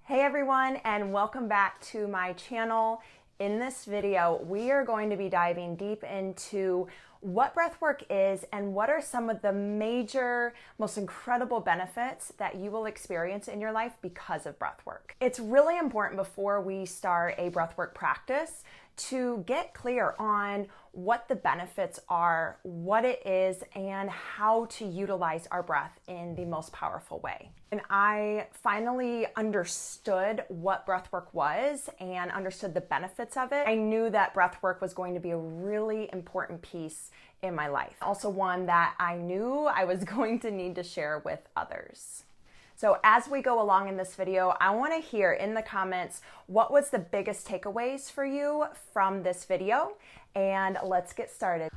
Hey everyone, and welcome back to my channel. In this video, we are going to be diving deep into what breathwork is and what are some of the major, most incredible benefits that you will experience in your life because of breathwork. It's really important before we start a breathwork practice to get clear on what the benefits are, what it is, and how to utilize our breath in the most powerful way. And I finally understood what breathwork was and understood the benefits of it. I knew that breathwork was going to be a really important piece in my life. Also one that I knew I was going to need to share with others. So as we go along in this video, I want to hear in the comments what was the biggest takeaways for you from this video, and let's get started.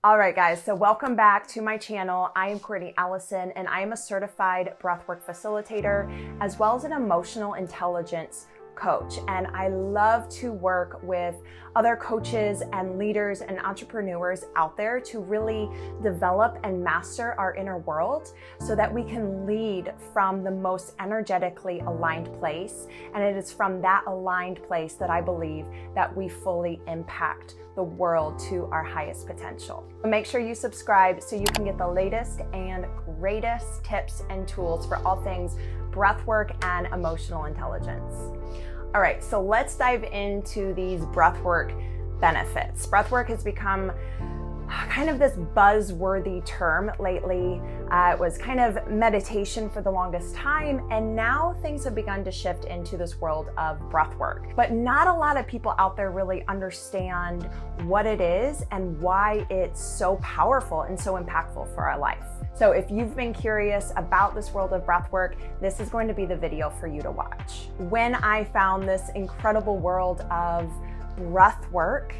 All right, guys, so welcome back to my channel. I am Courtni Allison, and I am a certified breathwork facilitator, as well as an emotional intelligence coach. And I love to work with other coaches and leaders and entrepreneurs out there to really develop and master our inner world so that we can lead from the most energetically aligned place. And it is from that aligned place that I believe that we fully impact the world to our highest potential. Make sure you subscribe so you can get the latest and greatest tips and tools for all things breathwork and emotional intelligence. All right, so let's dive into these breathwork benefits. Breathwork has become kind of this buzzworthy term lately. It was kind of meditation for the longest time, and now things have begun to shift into this world of breathwork. But not a lot of people out there really understand what it is and why it's so powerful and so impactful for our life. So if you've been curious about this world of breathwork, this is going to be the video for you to watch. When I found this incredible world of breathwork,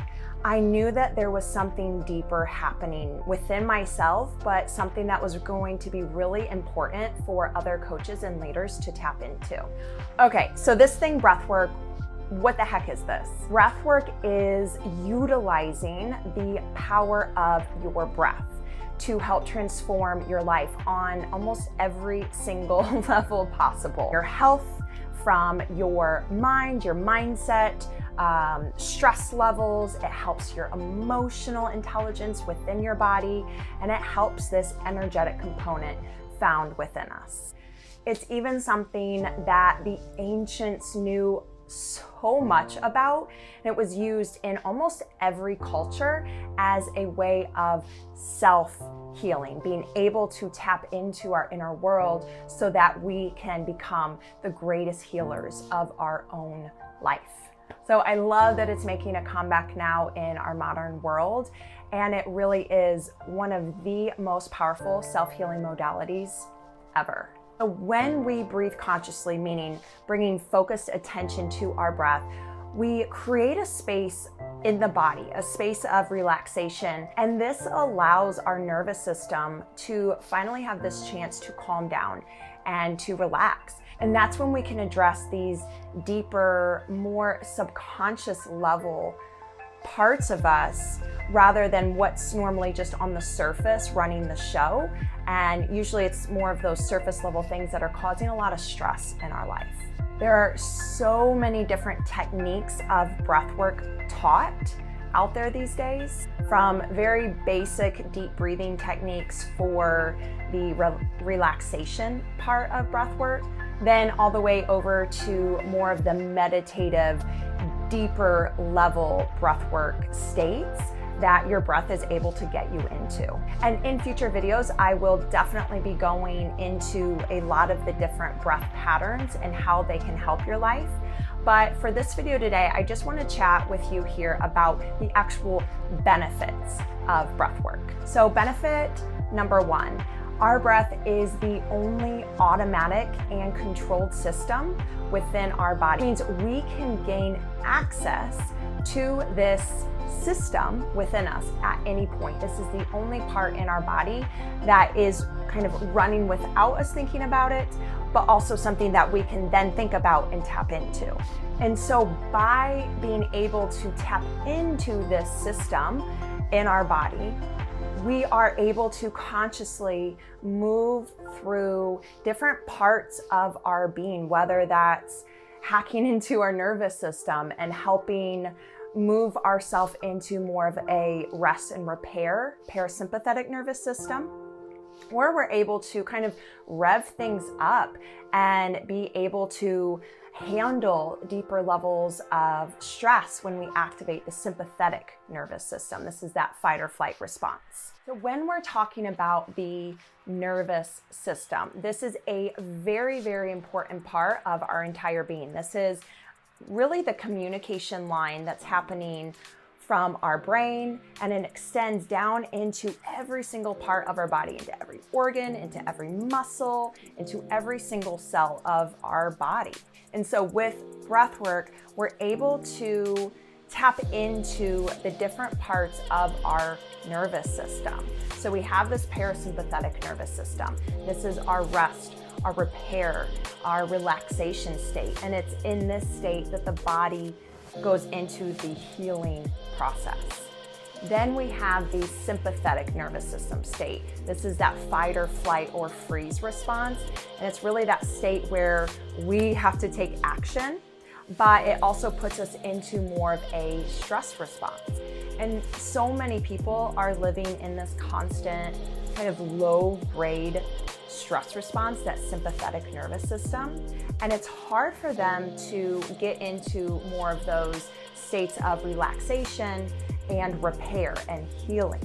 I knew that there was something deeper happening within myself, but something that was going to be really important for other coaches and leaders to tap into. Okay, so this thing, breathwork, what the heck is this? Breathwork is utilizing the power of your breath to help transform your life on almost every single level possible. Your health, from your mind, your mindset, stress levels. It helps your emotional intelligence within your body, and it helps this energetic component found within us. It's even something that the ancients knew so much about, and it was used in almost every culture as a way of self-healing, being able to tap into our inner world so that we can become the greatest healers of our own life. So I love that it's making a comeback now in our modern world, and it really is one of the most powerful self-healing modalities ever. So when we breathe consciously, meaning bringing focused attention to our breath, we create a space in the body, a space of relaxation, and this allows our nervous system to finally have this chance to calm down and to relax. And that's when we can address these deeper, more subconscious level parts of us rather than what's normally just on the surface running the show. And usually it's more of those surface level things that are causing a lot of stress in our life. There are so many different techniques of breathwork taught out there these days, from very basic deep breathing techniques for the relaxation part of breathwork, then all the way over to more of the meditative, deeper level breathwork states that your breath is able to get you into. And in future videos, I will definitely be going into a lot of the different breath patterns and how they can help your life. But for this video today, I just want to chat with you here about the actual benefits of breathwork. So benefit number one, our breath is the only automatic and controlled system within our body. It means we can gain access to this system within us at any point. This is the only part in our body that is kind of running without us thinking about it, but also something that we can then think about and tap into. And so by being able to tap into this system in our body, we are able to consciously move through different parts of our being, whether that's hacking into our nervous system and helping move ourselves into more of a rest and repair parasympathetic nervous system, or we're able to kind of rev things up and be able to handle deeper levels of stress when we activate the sympathetic nervous system. This is that fight or flight response. So when we're talking about the nervous system, this is a very, very important part of our entire being. This is really the communication line that's happening from our brain, and it extends down into every single part of our body, into every organ, into every muscle, into every single cell of our body. And so with breathwork, we're able to tap into the different parts of our nervous system. So we have this parasympathetic nervous system. This is our rest, our repair, our relaxation state. And it's in this state that the body goes into the healing process. Then we have the sympathetic nervous system state. This is that fight or flight or freeze response. And it's really that state where we have to take action, but it also puts us into more of a stress response. And so many people are living in this constant kind of low grade stress response, that sympathetic nervous system. And it's hard for them to get into more of those states of relaxation and repair and healing.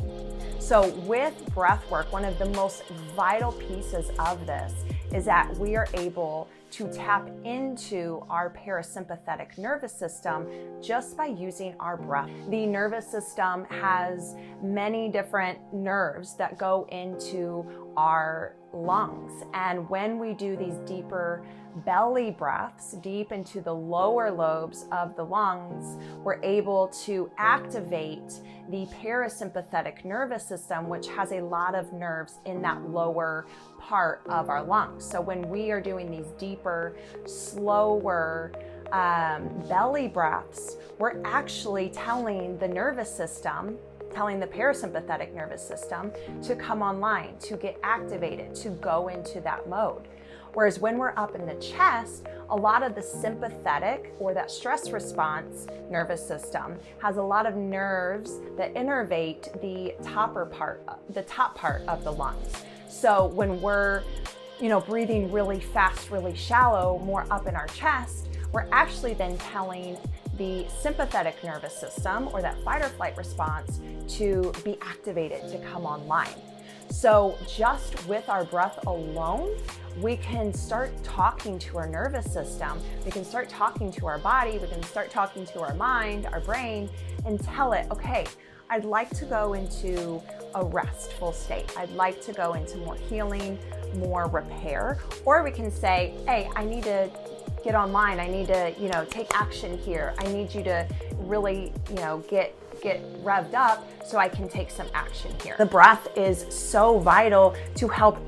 So with breathwork, one of the most vital pieces of this is that we are able to tap into our parasympathetic nervous system just by using our breath. The nervous system has many different nerves that go into our lungs. And when we do these deeper belly breaths deep into the lower lobes of the lungs, we're able to activate the parasympathetic nervous system, which has a lot of nerves in that lower part of our lungs. So when we are doing these deeper, slower belly breaths, we're actually telling the nervous system, telling the parasympathetic nervous system to come online, to get activated, to go into that mode. Whereas when we're up in the chest, a lot of the sympathetic or that stress response nervous system has a lot of nerves that innervate the top part of the lungs. So when we're, breathing really fast, really shallow, more up in our chest, we're actually then telling the sympathetic nervous system or that fight or flight response to be activated, to come online. So just with our breath alone, we can start talking to our nervous system. We can start talking to our body. We can start talking to our mind, our brain, and tell it, okay, I'd like to go into a restful state. I'd like to go into more healing, more repair. Or we can say, hey, I need to get online. I need to, take action here. I need you to really, get revved up so I can take some action here. The breath is so vital to help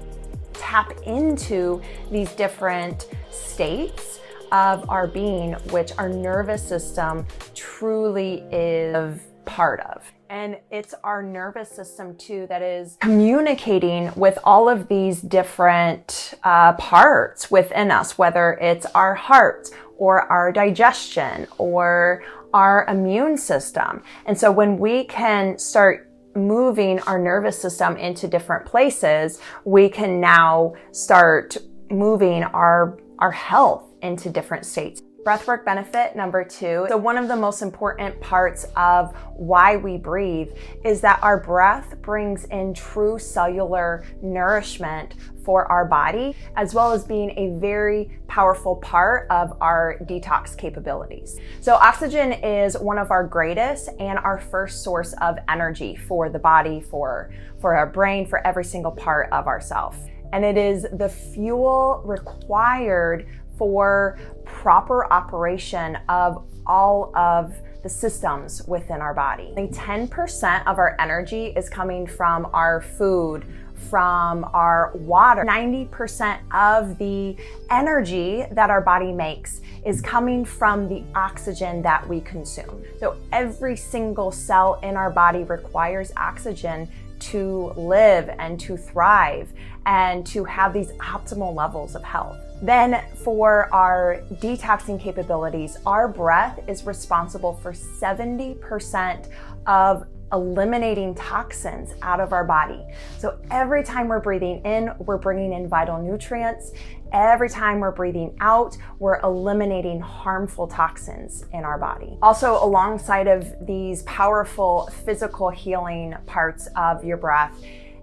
tap into these different states of our being, which our nervous system truly is part of. And it's our nervous system too that is communicating with all of these different parts within us, whether it's our heart or our digestion or our immune system. And so when we can start moving our nervous system into different places, we can now start moving our health into different states. Breathwork benefit number 2. So one of the most important parts of why we breathe is that our breath brings in true cellular nourishment for our body, as well as being a very powerful part of our detox capabilities. So oxygen is one of our greatest and our first source of energy for the body, for our brain, for every single part of ourself. And it is the fuel required for proper operation of all of the systems within our body. 10% of our energy is coming from our food, from our water. 90% of the energy that our body makes is coming from the oxygen that we consume. So every single cell in our body requires oxygen to live and to thrive and to have these optimal levels of health. Then for our detoxing capabilities, our breath is responsible for 70% of eliminating toxins out of our body. So every time we're breathing in, we're bringing in vital nutrients. Every time we're breathing out, we're eliminating harmful toxins in our body. Also, alongside of these powerful physical healing parts of your breath,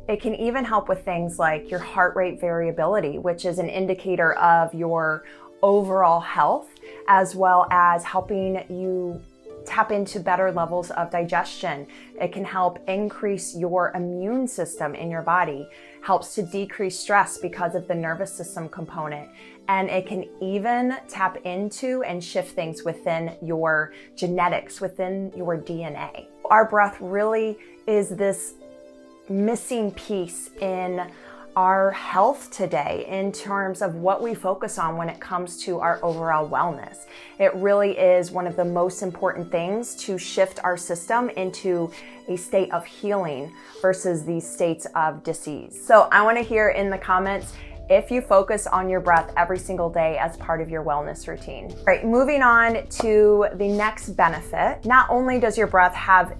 it can even help with things like your heart rate variability, which is an indicator of your overall health, as well as helping you tap into better levels of digestion. It can help increase your immune system in your body, helps to decrease stress because of the nervous system component, and it can even tap into and shift things within your genetics, within your DNA. Our breath really is this missing piece in our health today in terms of what we focus on when it comes to our overall wellness. It really is one of the most important things to shift our system into a state of healing versus these states of disease. So I want to hear in the comments if you focus on your breath every single day as part of your wellness routine. All right, moving on to the next benefit. Not only does your breath have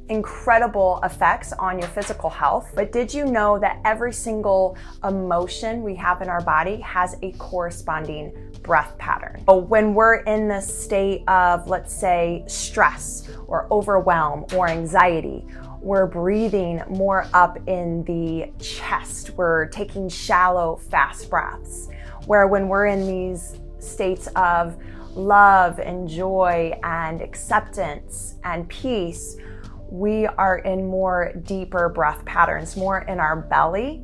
incredible effects on your physical health, but did you know that every single emotion we have in our body has a corresponding breath pattern? So when we're in this state of, let's say, stress or overwhelm or anxiety, we're breathing more up in the chest. We're taking shallow, fast breaths. Where when we're in these states of love and joy and acceptance and peace, we are in more deeper breath patterns, more in our belly,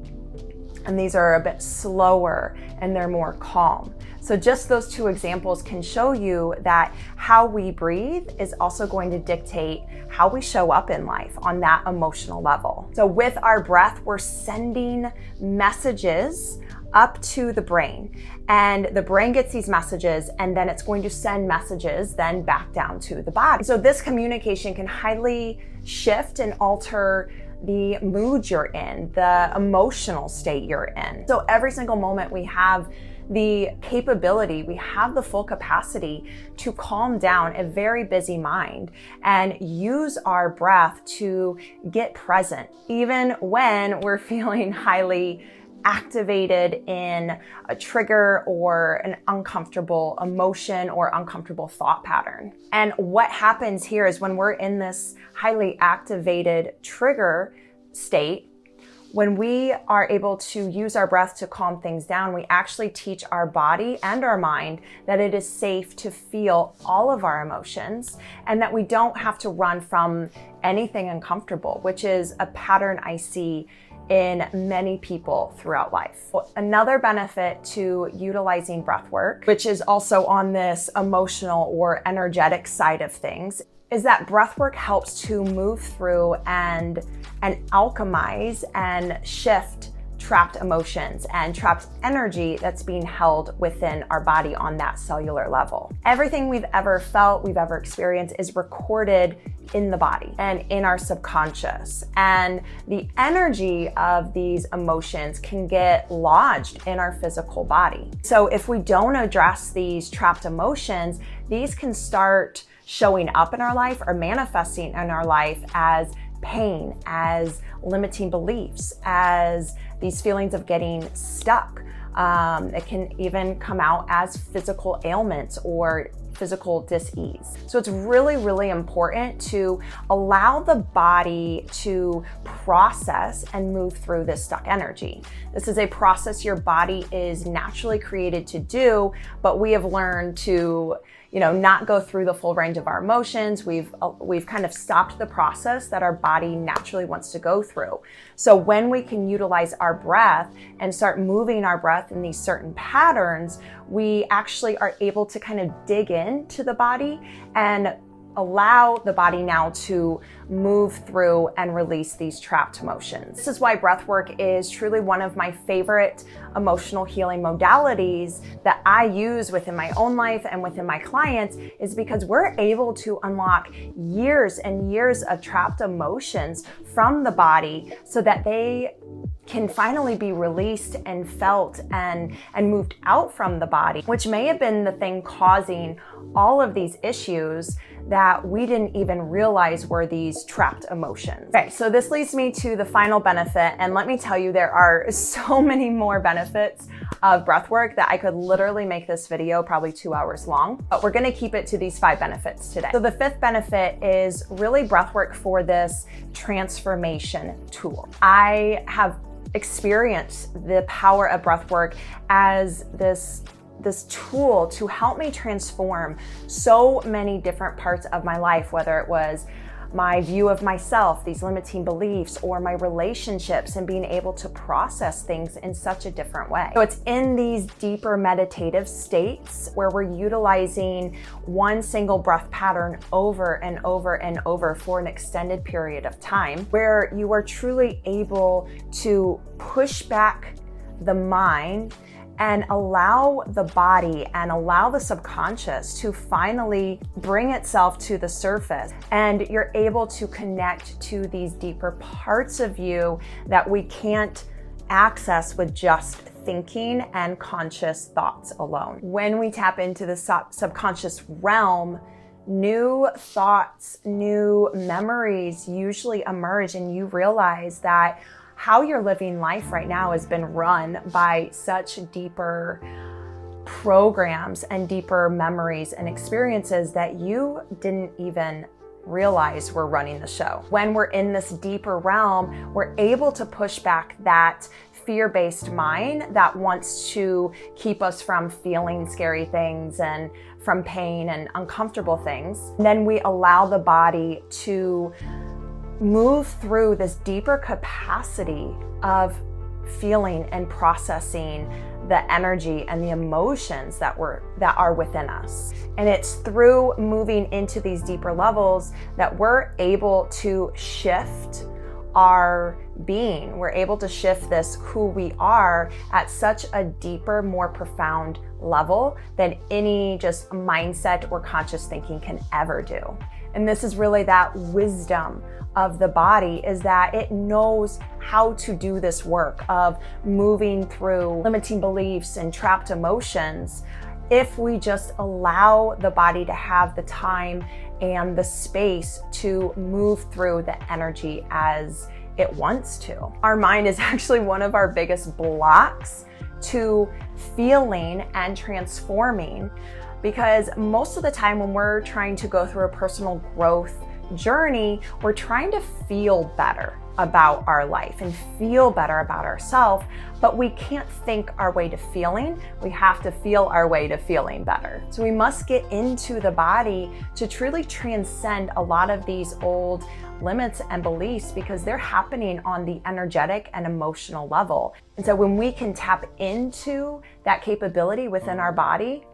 and these are a bit slower and they're more calm. So just those two examples can show you that how we breathe is also going to dictate how we show up in life on that emotional level. So with our breath, we're sending messages up to the brain, and the brain gets these messages, and then it's going to send messages then back down to the body. So this communication can highly shift and alter the mood you're in, the emotional state you're in. So every single moment we have the capability, we have the full capacity to calm down a very busy mind and use our breath to get present, even when we're feeling highly activated in a trigger or an uncomfortable emotion or uncomfortable thought pattern. And what happens here is when we're in this highly activated trigger state, when we are able to use our breath to calm things down, we actually teach our body and our mind that it is safe to feel all of our emotions and that we don't have to run from anything uncomfortable, which is a pattern I see in many people throughout life. Another benefit to utilizing breath work, which is also on this emotional or energetic side of things, is that breath work helps to move through and alchemize and shift trapped emotions and trapped energy that's being held within our body on that cellular level. Everything we've ever felt, we've ever experienced is recorded in the body and in our subconscious. And the energy of these emotions can get lodged in our physical body. So if we don't address these trapped emotions, these can start showing up in our life or manifesting in our life as pain, as limiting beliefs, as these feelings of getting stuck. It can even come out as physical ailments or physical dis-ease. So it's really, really important to allow the body to process and move through this stuck energy. This is a process your body is naturally created to do, but we have learned to not go through the full range of our emotions. We've kind of stopped the process that our body naturally wants to go through. So when we can utilize our breath and start moving our breath in these certain patterns, we actually are able to kind of dig into the body and allow the body now to move through and release these trapped emotions. This is why breathwork is truly one of my favorite emotional healing modalities that I use within my own life and within my clients, is because we're able to unlock years and years of trapped emotions from the body so that they can finally be released and felt and moved out from the body, which may have been the thing causing all of these issues that we didn't even realize were these trapped emotions. Okay, so this leads me to the final benefit, and let me tell you, there are so many more benefits of breathwork that I could literally make this video probably 2 hours long, but we're gonna keep it to these 5 benefits today. So the 5th benefit is really breathwork for this transformation tool. I have experienced the power of breathwork as this tool to help me transform so many different parts of my life, whether it was my view of myself, these limiting beliefs, or my relationships, and being able to process things in such a different way. So it's in these deeper meditative states where we're utilizing one single breath pattern over and over and over for an extended period of time, where you are truly able to push back the mind and allow the body and allow the subconscious to finally bring itself to the surface. And you're able to connect to these deeper parts of you that we can't access with just thinking and conscious thoughts alone. When we tap into the subconscious realm, new thoughts, new memories usually emerge, and you realize that how you're living life right now has been run by such deeper programs and deeper memories and experiences that you didn't even realize were running the show. When we're in this deeper realm, we're able to push back that fear-based mind that wants to keep us from feeling scary things and from pain and uncomfortable things. And then we allow the body to move through this deeper capacity of feeling and processing the energy and the emotions that are within us. And it's through moving into these deeper levels that we're able to shift our being. We're able to shift this who we are at such a deeper, more profound level than any just mindset or conscious thinking can ever do. And this is really that wisdom of the body, is that it knows how to do this work of moving through limiting beliefs and trapped emotions if we just allow the body to have the time and the space to move through the energy as it wants to. Our mind is actually one of our biggest blocks to feeling and transforming, because most of the time when we're trying to go through a personal growth journey, we're trying to feel better about our life and feel better about ourselves, but we can't think our way to feeling. We have to feel our way to feeling better. So we must get into the body to truly transcend a lot of these old limits and beliefs, because they're happening on the energetic and emotional level. And so when we can tap into that capability within our body,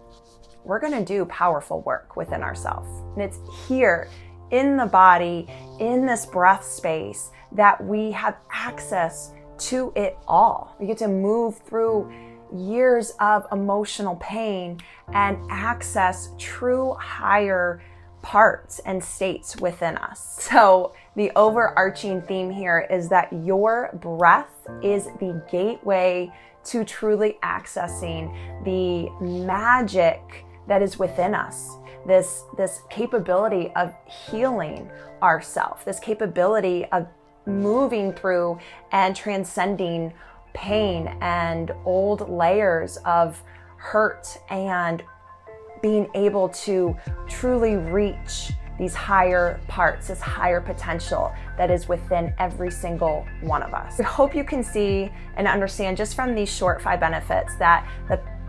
we're gonna do powerful work within ourselves. And it's here in the body, in this breath space, that we have access to it all. We get to move through years of emotional pain and access true higher parts and states within us. So the overarching theme here is that your breath is the gateway to truly accessing the magic that is within us. This capability of healing ourselves, this capability of moving through and transcending pain and old layers of hurt, and being able to truly reach these higher parts, this higher potential that is within every single one of us. I hope you can see and understand just from these short 5 benefits that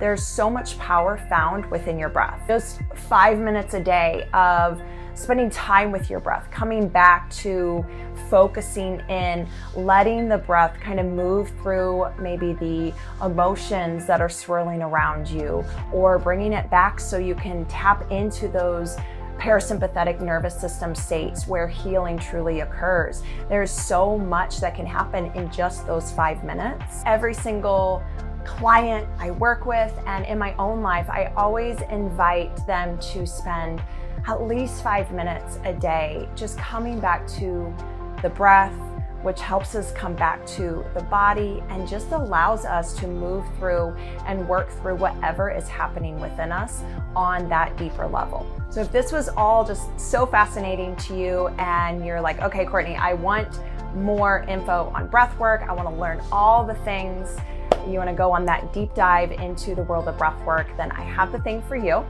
there's so much power found within your breath. Just 5 minutes a day of spending time with your breath, coming back to focusing in, letting the breath kind of move through maybe the emotions that are swirling around you, or bringing it back so you can tap into those parasympathetic nervous system states where healing truly occurs. There's so much that can happen in just those 5 minutes. Every single client I work with and in my own life, I always invite them to spend at least 5 minutes a day just coming back to the breath, which helps us come back to the body and just allows us to move through and work through whatever is happening within us on that deeper level. So if this was all just so fascinating to you and you're like, okay, Courtni, I want more info on breath work, I want to learn all the things, you want to go on that deep dive into the world of breath work, then I have the thing for you.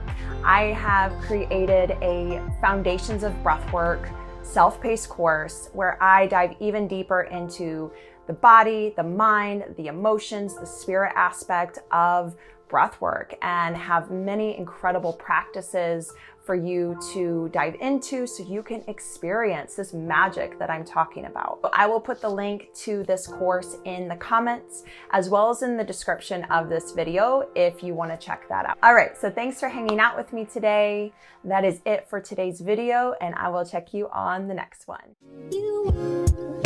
I have created a Foundations of Breathwork self-paced course where I dive even deeper into the body, the mind, the emotions, the spirit aspect of breath work, and have many incredible practices for you to dive into so you can experience this magic that I'm talking about. I will put the link to this course in the comments as well as in the description of this video if you want to check that out. All right, so thanks for hanging out with me today. That is it for today's video, and I will check you on the next one.